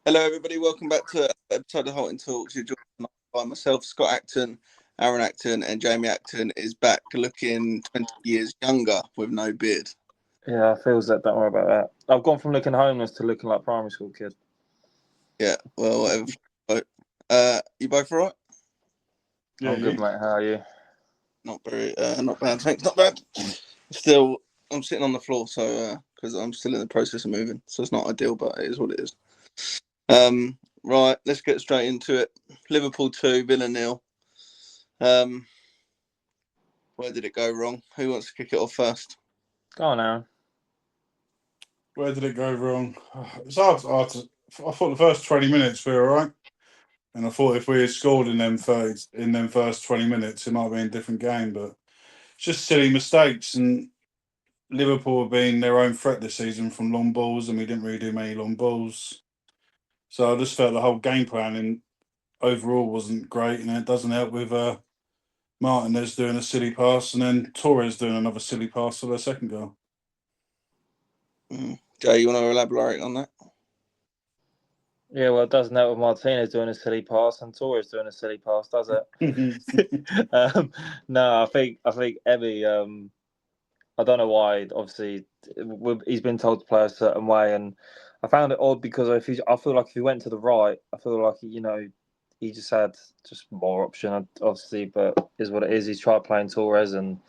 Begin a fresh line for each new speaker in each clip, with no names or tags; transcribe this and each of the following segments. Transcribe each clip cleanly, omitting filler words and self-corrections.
Hello, everybody. Welcome back to an episode of Halting Talks. You're joined by myself, Scott Acton, Aaron Acton, and Jamie Acton is back looking 20 years younger with no beard.
Yeah, it feels that. Don't worry about that. I've gone from looking homeless to looking like primary school kid.
Yeah, well, whatever. You both all right?
Yeah,
I'm good, mate. How are you?
Not bad. Thanks. Not bad. Still, I'm sitting on the floor, so because I'm still in the process of moving, so it's not ideal, but it is what it is. Right, let's get straight into it. Liverpool 2, Villa 0. Where did it go wrong? Who wants to kick it off first?
Go on, Aaron.
Where did it go wrong? It's hard to. I thought the first 20 minutes we were all right, and I thought if we had scored in them first 20 minutes, it might have been a different game. But it's just silly mistakes, and Liverpool have been their own threat this season from long balls, and we didn't really do many long balls. So I just felt the whole game planning overall wasn't great, and it doesn't help with Martinez doing a silly pass, and then Torres doing another silly pass for their second goal.
Jay, you want to elaborate on that?
Yeah, well, it doesn't help with Martinez doing a silly pass and Torres doing a silly pass, does it? No, I think Emmy. I don't know why. Obviously, he's been told to play a certain way, and I found it odd because I feel like if he went to the right, I feel like he just had just more option, obviously, but is what it is. He's tried playing Torres and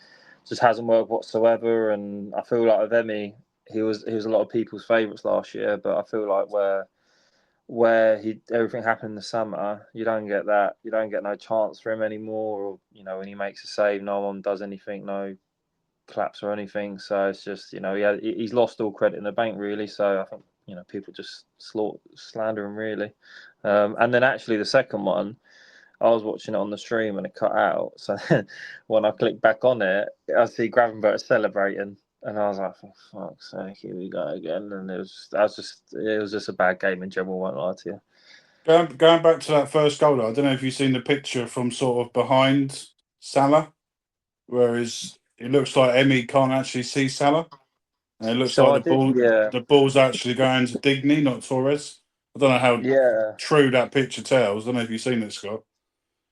just hasn't worked whatsoever. And I feel like with Emmy, he was a lot of people's favourites last year, but I feel like where everything happened in the summer, you don't get that. You don't get no chance for him anymore. Or when he makes a save, no one does anything. No claps or anything. So it's just he's lost all credit in the bank really. So I think people just slander him really. And then actually the second one, I was watching it on the stream and it cut out. So then when I clicked back on it, I see Gravenberch celebrating. And I was like, for fuck's sake, here we go again. And it was just a bad game in general, won't lie to you.
Going back to that first goal, I don't know if you've seen the picture from sort of behind Salah, whereas it looks like Emmy can't actually see Salah, and it looks
So
like
I did,
the ball's actually going to Digny, not Torres. I don't know how true that picture tells. I don't know if you've seen it, Scott.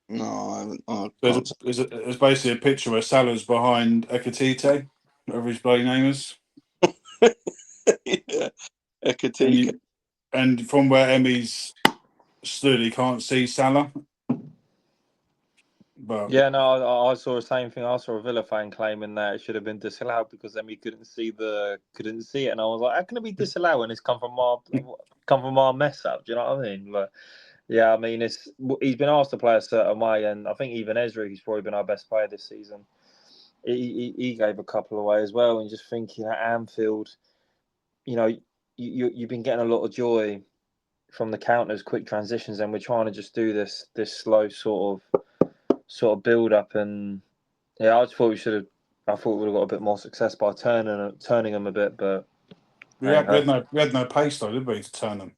No, I haven't. I
can't. There's basically a picture where Salah's behind Ekatite, whatever his bloody name is.
Yeah, Ekatike.
And from where Emmy's stood, he can't see Salah. But
yeah, no, I saw the same thing. I saw a Villa fan claiming that it should have been disallowed because then we couldn't see it, and I was like, how can it be disallowed when it's come from our mess up? Do you know what I mean? But yeah, I mean, he's been asked to play a certain way, and I think even Ezra, who's probably been our best player this season, he gave a couple away as well. And just thinking at Anfield, you've been getting a lot of joy from the counters, quick transitions, and we're trying to just do this slow sort of build up. And yeah, I thought we would have got a bit more success by turning them a bit, but
we had no pace though, did we, to turn them?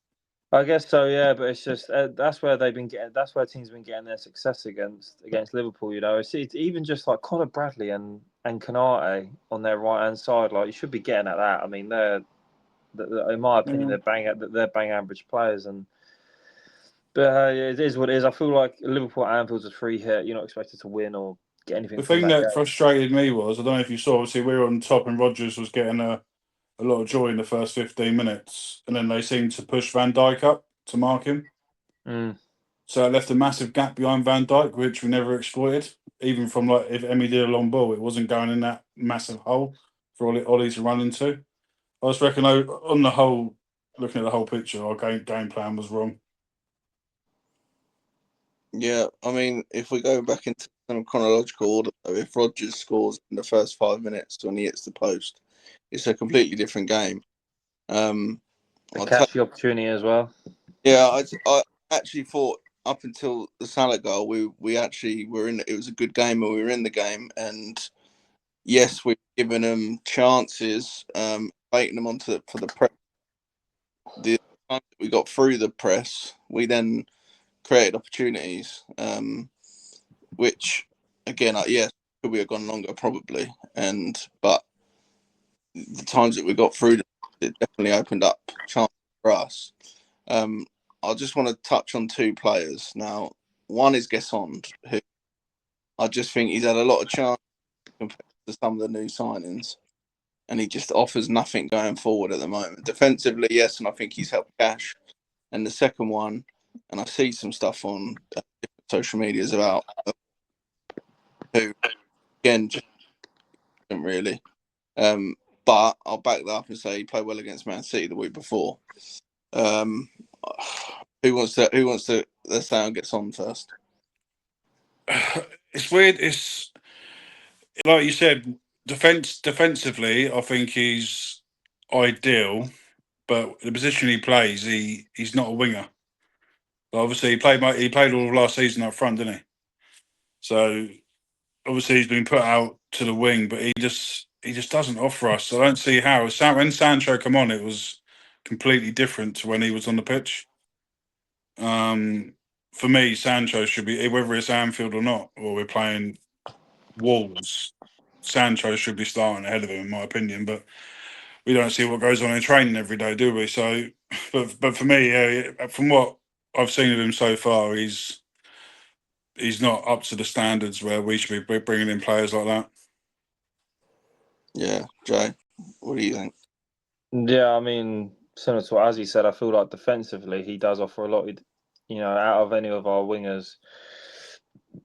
I guess so, yeah. But it's just that's where that's where teams have been getting their success against Liverpool. It's even just like Conor Bradley and Kanate on their right hand side. Like you should be getting at that. I mean, they're in my opinion they're bang average players. But it is what it is. I feel like Liverpool at Anfield's a free hit. You're not expected to win or get anything.
The thing that frustrated me was, I don't know if you saw, obviously we were on top and Rodgers was getting a lot of joy in the first 15 minutes, and then they seemed to push Van Dijk up to mark him. So it left a massive gap behind Van Dijk, which we never exploited. Even from like if Emmy did a long ball, it wasn't going in that massive hole for Ollie to run into. I just reckon, on the whole, looking at the whole picture, our game plan was wrong.
Yeah, I mean, if we go back into kind of chronological order, if Rodgers scores in the first 5 minutes when he hits the post, it's a completely different game.
Catch the opportunity as well.
Yeah, I actually thought up until the Salah goal, we actually were in. It was a good game, and we were in the game. And yes, we've given them chances, baiting them for the press. The time that we got through the press, we then created opportunities, which again, yes, could we have gone longer probably, but the times that we got through, it definitely opened up chances for us. I just want to touch on two players now. One is Gesond, who I just think he's had a lot of chance compared to some of the new signings, and he just offers nothing going forward at the moment. Defensively, yes, and I think he's helped Cash. And the second one, and I see some stuff on social medias about who, again, just didn't really. But I'll back that up and say he played well against Man City the week before. Who wants to? Let's say gets on first.
It's weird. It's like you said, defensively, I think he's ideal, but the position he plays, he's not a winger. But obviously, he played all of last season up front, didn't he? So obviously, he's been put out to the wing, but he just doesn't offer us. I don't see how. When Sancho come on, it was completely different to when he was on the pitch. For me, Sancho should be, whether it's Anfield or not, or we're playing Wolves, Sancho should be starting ahead of him, in my opinion. But we don't see what goes on in training every day, do we? So, but for me, yeah, from what I've seen of him so far, he's not up to the standards where we should be bringing in players like that.
Yeah, Jay, what do you think?
Yeah, I mean, similar to what Azzy said, I feel like defensively he does offer a lot. Out of any of our wingers,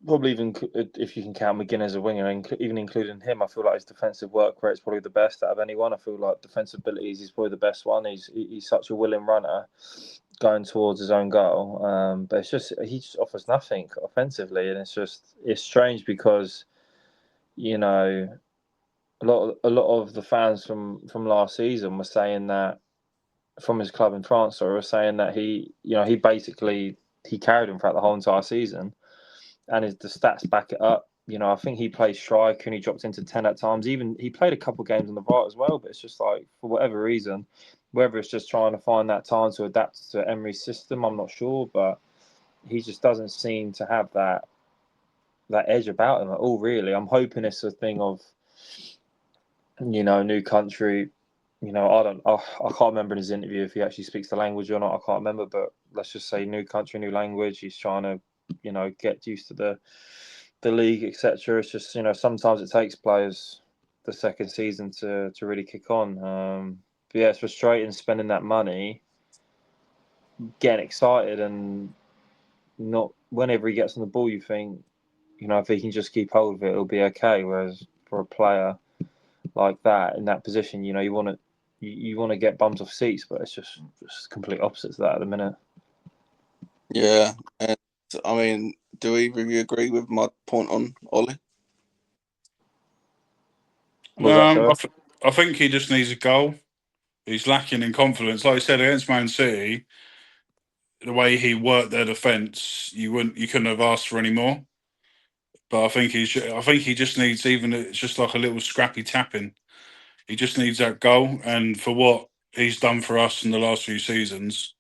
probably even if you can count McGinn as a winger, even including him, I feel like his defensive work rate is probably the best out of anyone. I feel like defensive abilities, he's probably the best one. He's such a willing runner going towards his own goal. But it's just he just offers nothing offensively, and it's strange because a lot of the fans from last season were saying that from his club in France, or were saying that he carried him throughout the whole entire season, and the stats back it up. I think he plays striker and he dropped into 10 at times. Even he played a couple of games on the right as well, but it's just like, for whatever reason, whether it's just trying to find that time to adapt to Emery's system, I'm not sure, but he just doesn't seem to have that edge about him at all, really. I'm hoping it's a thing of, new country. I can't remember in his interview if he actually speaks the language or not. I can't remember, but let's just say new country, new language. He's trying to, get used to the league, etc. It's just, sometimes it takes players the second season to really kick on. But yeah, it's frustrating spending that money, getting excited, and not whenever he gets on the ball, you think, if he can just keep hold of it, it'll be okay. Whereas for a player like that in that position, you want to get bums off seats, but it's just complete opposite to that at the minute.
Yeah, and I mean, do either of you agree with my point on Ollie?
I think he just needs a goal. He's lacking in confidence. Like I said, against Man City, the way he worked their defence, you couldn't have asked for any more. But I think he just needs, even it's just like a little scrappy tapping. He just needs that goal, and for what he's done for us in the last few seasons,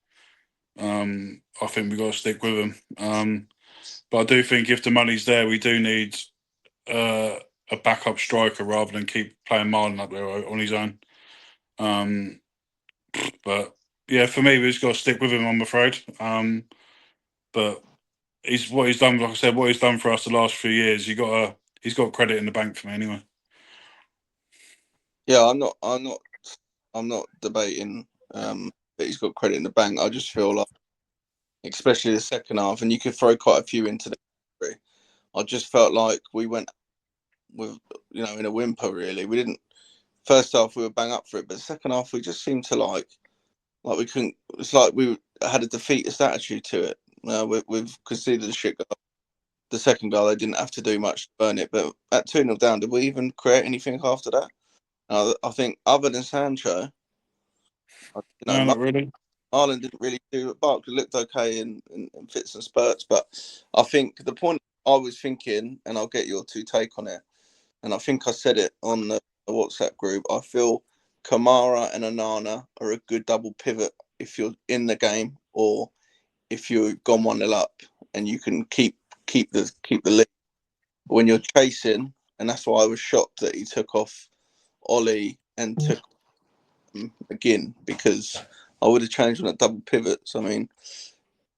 I think we've got to stick with him. But I do think if the money's there, we do need a backup striker rather than keep playing Marlon up there on his own. But yeah, for me, we've just got to stick with him, I'm afraid. But what he's done, like I said, what he's done for us the last few years, he's got credit in the bank for me anyway.
Yeah, I'm not debating that he's got credit in the bank. I just feel like, especially the second half, and you could throw quite a few into the category. I just felt like we went with, in a whimper, really. We didn't. First half, we were bang up for it, but the second half, we just seemed to like we couldn't. It's like we had a defeatist attitude to it. We've conceded a shit goal. The second goal, they didn't have to do much to burn it, but at 2-0 down, did we even create anything after that? I think other than Sancho,
No, not really.
Ireland didn't really do it. Barkley looked okay in fits and spurts, but I think the point I was thinking, and I'll get your take on it, and I think I said it on the WhatsApp group, I feel Kamara and Onana are a good double pivot if you're in the game, or if you've gone 1-0 up and you can keep the lead. When you're chasing, and that's why I was shocked that he took off Ollie and took McGinn, because I would have changed on that double pivot. So I mean,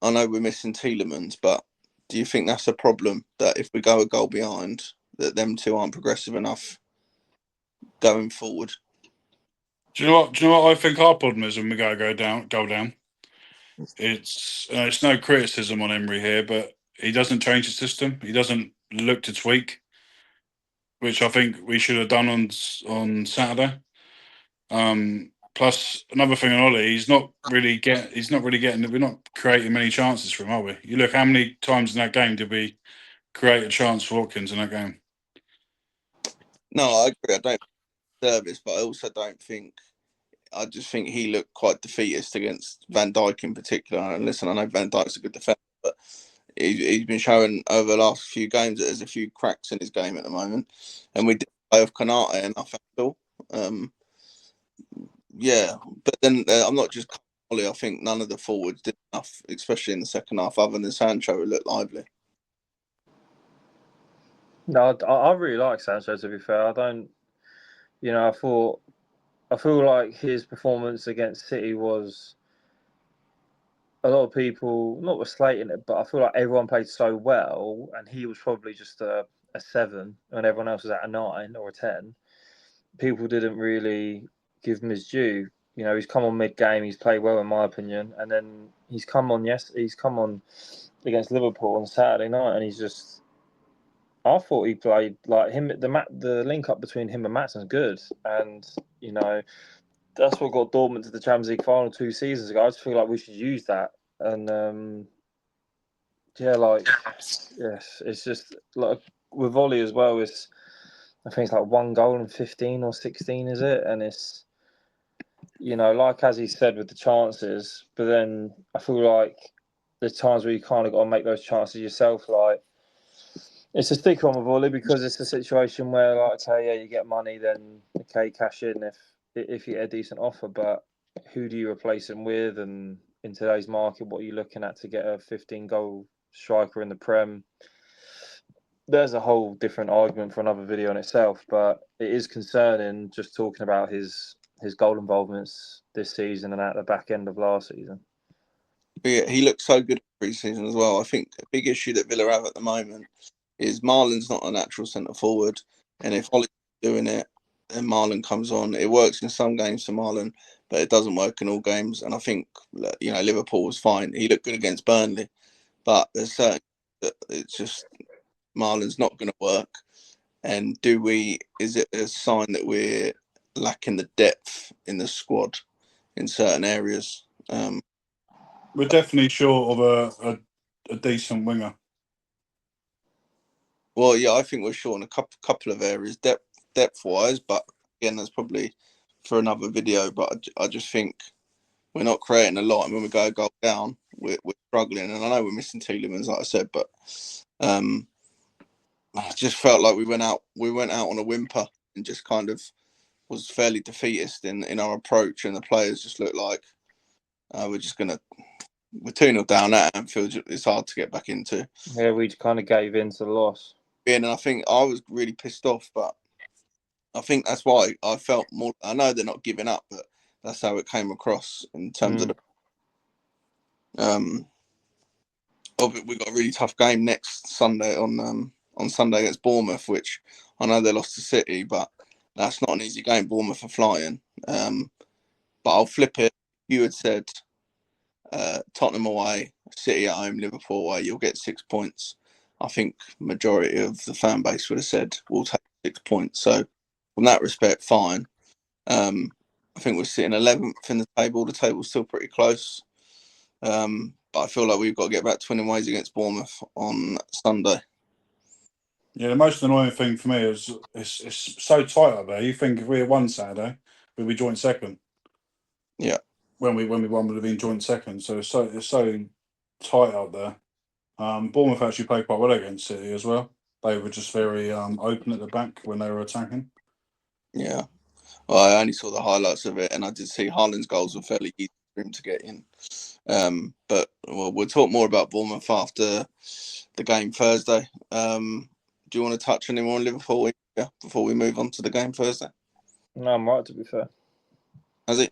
I know we're missing Tielemans, but do you think that's a problem that if we go a goal behind, that them two aren't progressive enough going forward?
Do you know what? Do you know what I think our problem is when we go down? It's no criticism on Emery here, but he doesn't change the system. He doesn't look to tweak, which I think we should have done on Saturday. Plus, another thing on Ollie, he's not really getting. We're not creating many chances for him, are we? You look how many times in that game did we create a chance for Watkins in that game?
No, I agree. I don't service, but I also don't think. I just think he looked quite defeatist against Van Dijk in particular. And listen, I know Van Dijk's a good defender, but he's been showing over the last few games that there's a few cracks in his game at the moment. And we did play off Konate enough at all. Yeah, but then I'm not just Ollie. I think none of the forwards did enough, especially in the second half, other than Sancho, who looked lively.
No, I really like Sancho, to be fair. I don't, I feel like his performance against City was, a lot of people, not were slating it, but I feel like everyone played so well, and he was probably just a 7 when everyone else was at a 9 or a 10. People didn't really give him his due. He's come on mid-game, he's played well in my opinion, and then he's come on against Liverpool on Saturday night, and I thought he played like him. The link up between him and Matson's good, and that's what got Dortmund to the Champions League final 2 seasons ago. I just feel like we should use that, and yes, it's just like with Ollie as well. I think it's like 1 goal in 15 or 16, is it? And it's like as he said with the chances, but then I feel like there's times where you kind of got to make those chances yourself. Like, it's a stick on with Ollie because it's a situation where, like, okay, yeah, you get money, then okay, cash in if you get a decent offer, but who do you replace him with? And in today's market, what are you looking at to get a 15-goal striker in the Prem? There's a whole different argument for another video in itself, but it is concerning just talking about his goal involvements this season and at the back end of last season.
But yeah, he looked so good pre-season as well. I think a big issue that Villa have at the moment is Marlon's not a natural centre forward, and if Ollie's doing it and Marlon comes on, it works in some games for Marlon, but it doesn't work in all games. And I think Liverpool was fine. He looked good against Burnley, but there's certain that it's just Marlon's not going to work. And is it a sign that we're lacking the depth in the squad in certain areas?
We're definitely short of a decent winger.
Well, yeah, I think we're short in a couple of areas, depth wise, but again, that's probably for another video. But I just think we're not creating a lot, and when we go down, we're struggling. And I know we're missing Tielemans, like I said, but I just felt like we went out on a whimper and just kind of was fairly defeatist in our approach, and the players just looked like we're 2-0 down at Anfield. It's hard to get back into.
Yeah, we kind of gave in to the loss.
And I think I was really pissed off, but I think that's why I felt more. I know they're not giving up, but that's how it came across in terms of we got a really tough game next Sunday on Sunday against Bournemouth, which I know they lost to City, but that's not an easy game. Bournemouth are flying, but I'll flip it. You had said Tottenham away, City at home, Liverpool away. You'll get 6 points. I think majority of the fan base would have said we'll take 6 points. So from that respect, fine. I think we're sitting 11th in the table. The table's still pretty close. But I feel like we've got to get back to winning ways against Bournemouth on Sunday.
Yeah, the most annoying thing for me is it's so tight up there. You think if we had won Saturday, we'd be joint second.
Yeah.
When we won, we'd have been joint second. So it's so tight out there. Bournemouth actually played quite well against City as well. They were just very open at the back when they were attacking.
Yeah. Well, I only saw the highlights of it, and I did see Haaland's goals were fairly easy for him to get in. But we'll talk more about Bournemouth after the game Thursday. Do you want to touch any more on Liverpool before we move on to the game Thursday?
No, I'm right, to be fair.
Has it?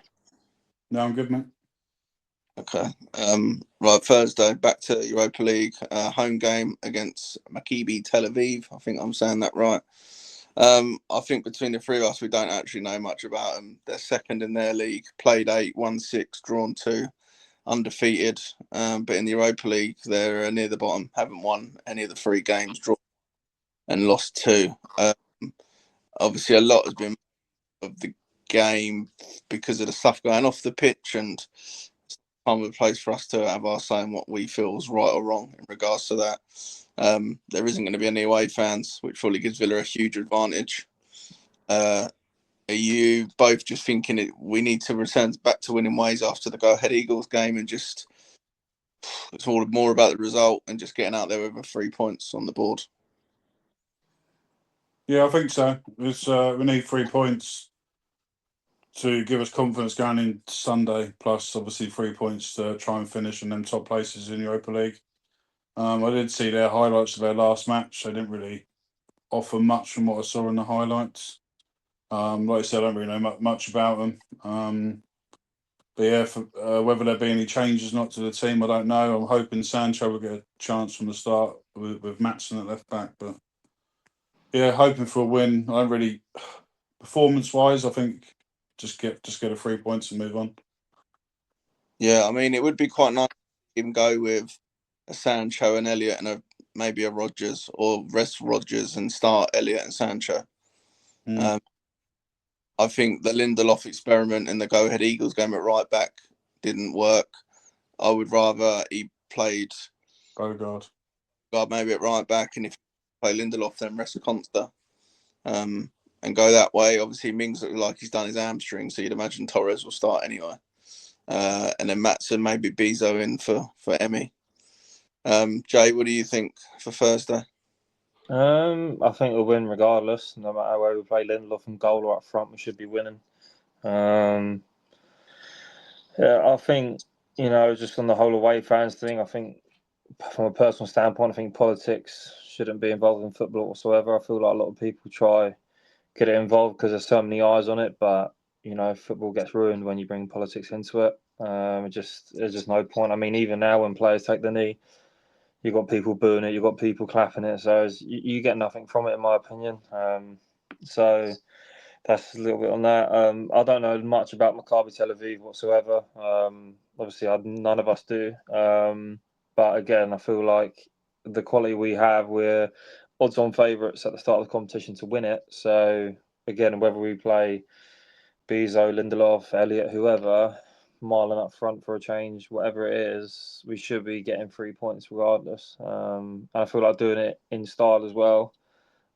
No, I'm good, mate.
Okay. Right, Thursday, back to Europa League, home game against Maccabi Tel-Aviv. I think I'm saying that right. I think between the three of us, we don't actually know much about them. They're second in their league, played 8, won 6, drawn 2, undefeated. But in the Europa League, they're near the bottom, haven't won any of the 3 games, drawn and lost 2. Obviously, a lot has been of the game because of the stuff going off the pitch, and time and place for us to have our say on what we feel is right or wrong in regards to that. There isn't going to be any away fans, which probably gives Villa a huge advantage. Are you both just thinking we need to return back to winning ways after the Go Ahead Eagles game, and just it's all more about the result and just getting out there with 3 points on the board?
Yeah, I think so. We need 3 points to give us confidence going into Sunday, plus obviously 3 points to try and finish in them top places in Europa League. I did see their highlights of their last match. They didn't really offer much from what I saw in the highlights. Like I said, I don't really know much about them. But yeah, whether there be any changes not to the team, I don't know. I'm hoping Sancho will get a chance from the start with Maatsen at left back. But yeah, hoping for a win. I don't really, performance wise, I think just get a 3 points and move on.
Yeah, I mean, it would be quite nice to even go with a Sancho and Elliott and maybe a Rodgers, or rest Rodgers and start Elliott and Sancho. I think the Lindelof experiment in the Go Ahead Eagles game at right back didn't work. I would rather he played
Bogard
maybe at right back, and if you play Lindelof, then rest Consta, and go that way. Obviously, Mings looks like he's done his hamstring, so you'd imagine Torres will start anyway. And then Maatsen, maybe Bezo in for Emmy. Jay, what do you think for Thursday?
I think we'll win regardless. No matter where we play, Lindelof and goal or up front, we should be winning. Yeah, I think, just on the whole away fans thing, I think from a personal standpoint, I think politics shouldn't be involved in football whatsoever. I feel like a lot of people try get it involved because there's so many eyes on it, but football gets ruined when you bring politics into it. There's just no point. I mean, even now when players take the knee, you've got people booing it, you've got people clapping it, so you get nothing from it, in my opinion. So that's a little bit on that. I don't know much about Maccabi Tel Aviv whatsoever. Obviously, none of us do. But again, I feel like the quality we have, we're odds-on favourites at the start of the competition to win it. So again, whether we play Bezo, Lindelof, Elliott, whoever, Marlon up front for a change, whatever it is, we should be getting 3 points regardless. And I feel like doing it in style as well.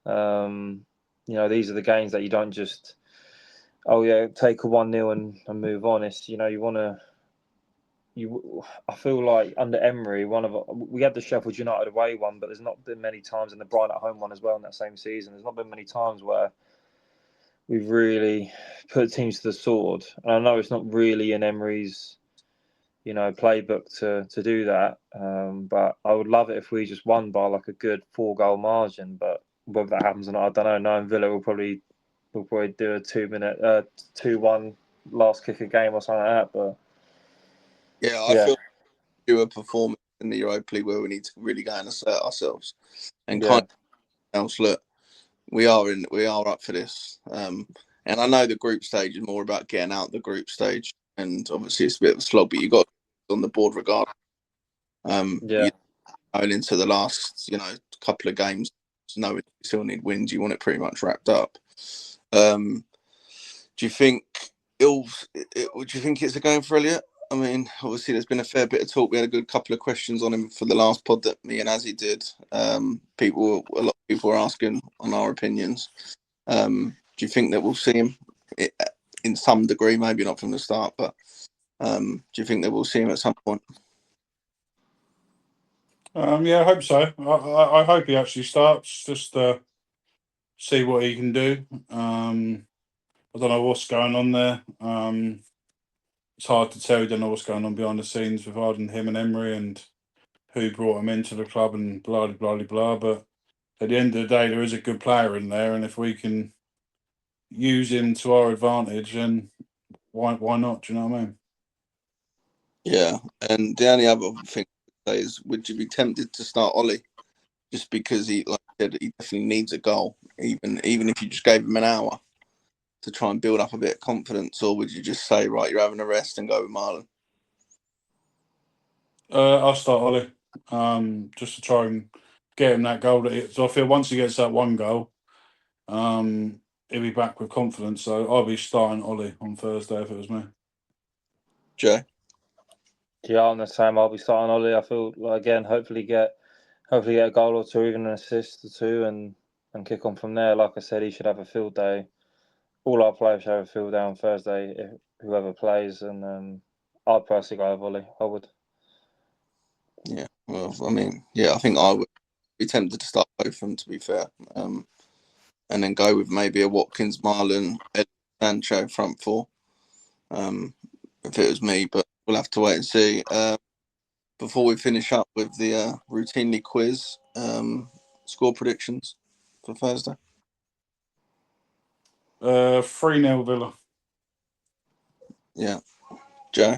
These are the games that you don't just, take a 1-0 and move on. It's, you want to. I feel like under Emery, we had the Sheffield United away one, but there's not been many times, and the Brighton at home one as well in that same season. There's not been many times where we've really put teams to the sword. And I know it's not really in Emery's, playbook to do that. But I would love it if we just won by like a good 4-goal margin. But whether that happens or not, I don't know. Knowing Villa will probably do a 2-minute 2-1 last kick of game or something like that. But
I feel do a performance in the Europa League where we need to really go and assert ourselves and kind of else. Look, we are up for this. And I know the group stage is more about getting out the group stage, and obviously it's a bit of a slog, but you got on the board regardless. You're going into the last, couple of games, knowing you still need wins, you want it pretty much wrapped up. Do you think it's a game for Elliott? I mean, obviously, there's been a fair bit of talk. We had a good couple of questions on him for the last pod that me and Azzy did. A lot of people were asking on our opinions. Do you think that we'll see him in some degree, maybe not from the start, but do you think that we'll see him at some point?
Yeah, I hope so. I hope he actually starts, just to see what he can do. I don't know what's going on there. It's hard to tell. You don't know what's going on behind the scenes regarding him and Emery and who brought him into the club and blah, blah, blah, blah. But at the end of the day, there is a good player in there. And if we can use him to our advantage, then why not? Do you know what I mean?
Yeah, and the only other thing I would say is, would you be tempted to start Ollie just because he, like I said, he definitely needs a goal, even if you just gave him an hour to try and build up a bit of confidence, or would you just say, right, you're having a rest and go with Marlon?
I'll start Ollie, just to try and get him that goal. So I feel once he gets that one goal, he'll be back with confidence. So I'll be starting Ollie on Thursday if it was me.
Jay?
Yeah, I'm the same. I'll be starting Ollie. I feel like, again, hopefully get a goal or two, even an assist or two, and kick on from there. Like I said, he should have a field day. All our players should have a field day on Thursday, whoever plays, and I'd personally go with Ollie. I would.
Yeah, well, I mean, yeah, I think I would be tempted to start both of them, to be fair, and then go with maybe a Watkins, Marlon, Ed, Sancho front four, if it was me, but we'll have to wait and see. Before we finish up with the routinely quiz, score predictions for Thursday.
3-0 Villa.
Yeah, Joe?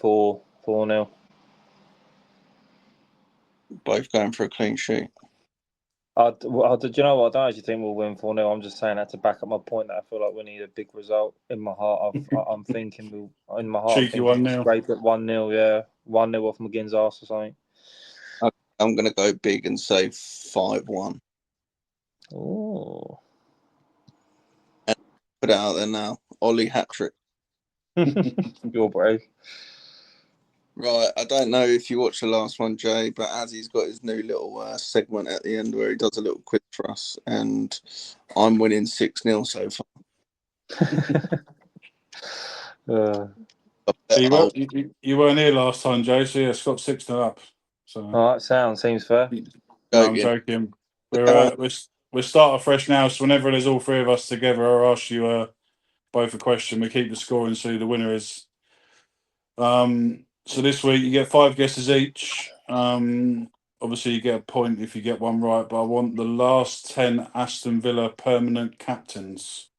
4-0.
Both going for a clean sheet.
Do you know what? I don't actually think we'll win 4-0. I'm just saying that to back up my point that I feel like we need a big result. In my heart, I'm thinking
Cheeky 1-0.
scrape it 1-0. Yeah, 1-0 off McGinn's arse or something.
I'm going to go big and say 5-1.
Oh.
And put it out there now. Ollie hat-trick.
You're brave.
Right, I don't know if you watched the last one, Jay, but Azzy's got his new little segment at the end where he does a little quiz for us, and I'm winning 6-0 so far.
You weren't here last time, Joe, so yeah, Scott's 6-0 up. So
All right, seems fair.
no, I'm joking. We're starting fresh now, so whenever there's all three of us together, I'll ask you both a question. We keep the score and see who the winner is. So this week you get 5 guesses each. Obviously you get a point if you get one right, but I want the last 10 Aston Villa permanent captains.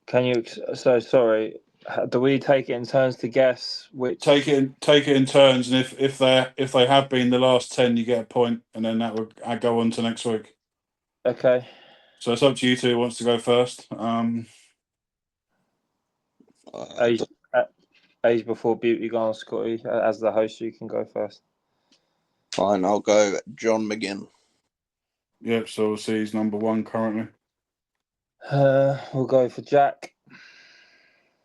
Can you? So sorry. Do we take it in turns to guess which?
Take it in turns, and if they have been the last 10, you get a point, and then that would go on to next week.
Okay.
So it's up to you two who wants to go first.
Age before beauty, go on, Scotty. As the host, you can go first.
Fine, I'll go John McGinn.
Yep, so we'll see he's number 1 currently.
We'll go for Jack.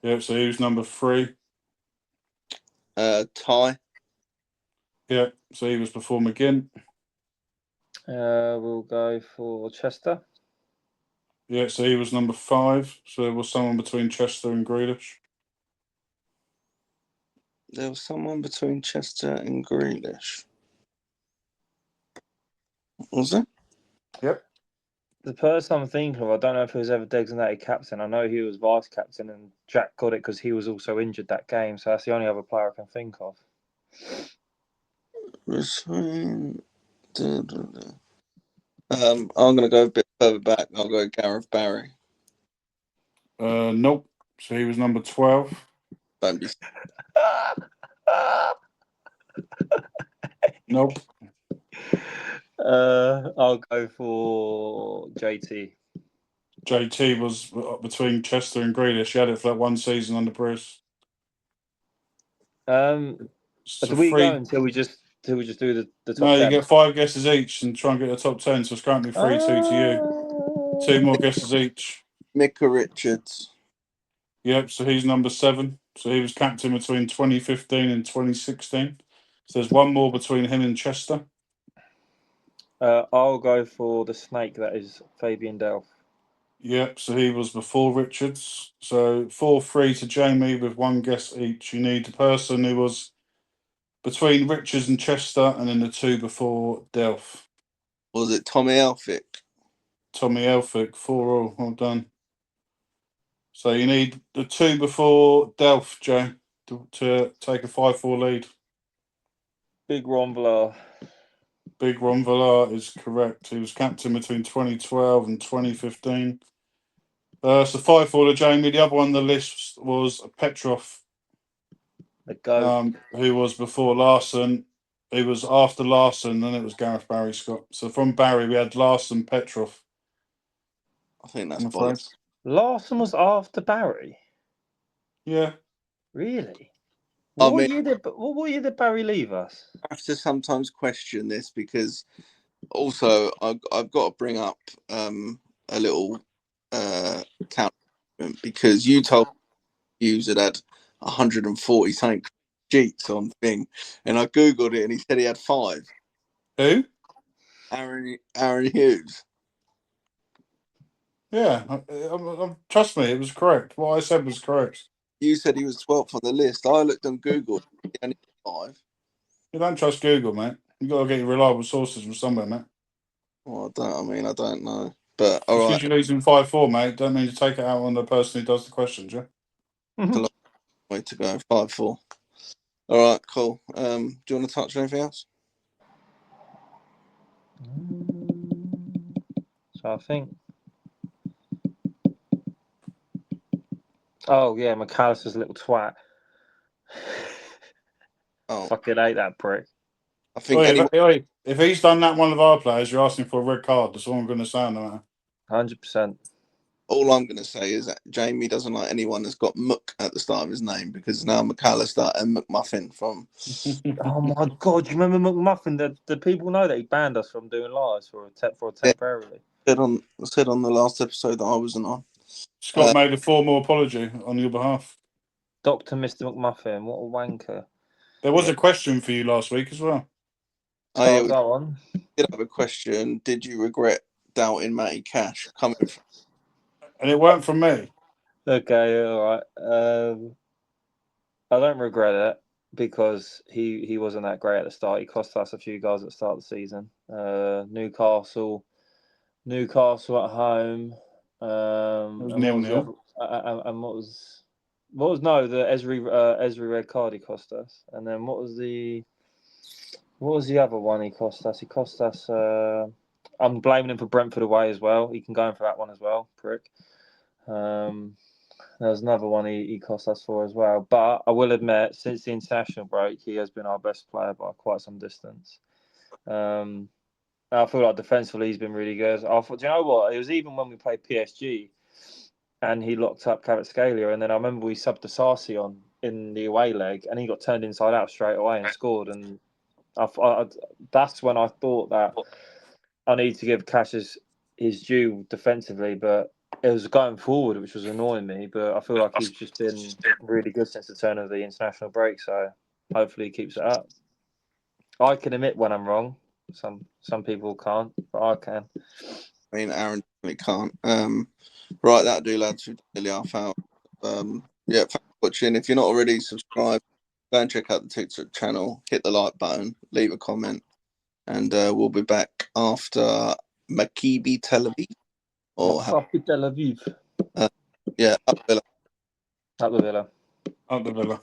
Yep, so who's number 3?
Ty.
Yep, so he was before McGinn.
We'll go for Chester.
Yeah, so he was number 5. So there was someone between Chester and Grealish.
There was someone between Chester and Grealish. Was there?
Yep.
The person I'm thinking of, I don't know if he was ever designated captain. I know he was vice captain, and Jack got it because he was also injured that game. So that's the only other player I can think of.
Between... I'm going to go a bit further back. I'll go Gareth Barry.
Nope. So he was number 12.
Don't be...
Nope.
I'll go for JT.
JT was between Chester and Grealish. He had it for that one season under Bruce.
So
So
do we go until we just do the top
No,
10?
you get 5 guesses each and try and get the top 10. So it's currently 3-2 to you. 2 more guesses each.
Micah Richards.
Yep, so he's number 7. So he was captain between 2015 and 2016. So there's one more between him and Chester.
I'll go for the snake that is Fabian Delph.
Yep, so he was before Richards. So 4-3 to Jamie with 1 guess each. You need the person who was between Richards and Chester, and then the 2 before Delph.
Was it Tommy Elphick?
Tommy Elphick, 4-all. Well done. So you need the 2 before Delph, Joe, to take a 5-4 lead.
Big Ron Vlaar.
Big Ron Vlaar is correct. He was captain between 2012 and 2015. So 5-4 to Jamie. The other one on the list was Petrov,
The GOAT.
who was before Larson. He was after Larson, and it was Gareth Barry Scott. So from Barry, we had Larson, Petrov.
I think that's
I'm afraid.
bollocks.
Larson was after Barry.
Yeah.
Really?
I
What
mean,
year did Barry leave us?
I have to sometimes question this because also I've got to bring up a little counter because you told me you had 140 something sheets on thing, and I googled it and he said he had 5.
Who?
Aaron Hughes.
Yeah. Trust me, it was correct. What I said was correct.
You said he was 12th on the list. I looked on Google. He only had 5.
You don't trust Google, mate. You got to get your reliable sources from somewhere, mate.
Well, I don't know. But all
Just
right.
because you're losing 5-4, mate, don't mean to take it out on the person who does the questions, yeah?
Way to go. 5-4. All right, cool. Do you want to touch on anything else?
So I think. Oh yeah, McAllister's a little twat.
Oh,
Fucking hate that prick.
I think anyone,
If he's done that one of our players, you're asking for a red card. That's all I'm going to say on that.
100%.
all I'm going to say is that Jamie doesn't like anyone that's got Muck at the start of his name because now McAllister and McMuffin from.
Oh my god, do you remember McMuffin? The people know that he banned us from doing lives for temporarily.
Said on the last episode that I wasn't on.
Scott made a formal apology on your behalf.
Dr. Mr. McMuffin, what a wanker.
There was a question for you last week as well.
Oh,
So go on.
Did have a question. Did you regret doubting Matty Cash coming from?
And it weren't from me.
Okay, all right. I don't regret it because he wasn't that great at the start. He cost us a few goals at the start of the season. Newcastle at home.
It was 0-0.
And what was no the Esri red card he cost us, and then what was the other one he cost us? He cost us. I'm blaming him for Brentford away as well. He can go in for that one as well, prick. There's another one he cost us for as well. But I will admit, since the international break, he has been our best player by quite some distance. I feel like defensively he's been really good. I thought, do you know what? It was even when we played PSG and he locked up Kvaratskhelia, and then I remember we subbed the Sarsi on in the away leg, and he got turned inside out straight away and scored. And that's when I thought that I need to give Cash his due defensively, but it was going forward, which was annoying me. But I feel like he's just been really good since the turn of the international break. So hopefully he keeps it up. I can admit when I'm wrong. Some people can't, but I can.
I mean, Aaron definitely can't. Right, that'll do, lads. We've done nearly half hour. Yeah, thanks for watching. If you're not already subscribed, go and check out the TikTok channel. Hit the like button, leave a comment, and we'll be back after Maccabi Tel-Aviv.
Maccabi Tel-Aviv.
Yeah, up Villa.
Up the Villa.
Up the Villa.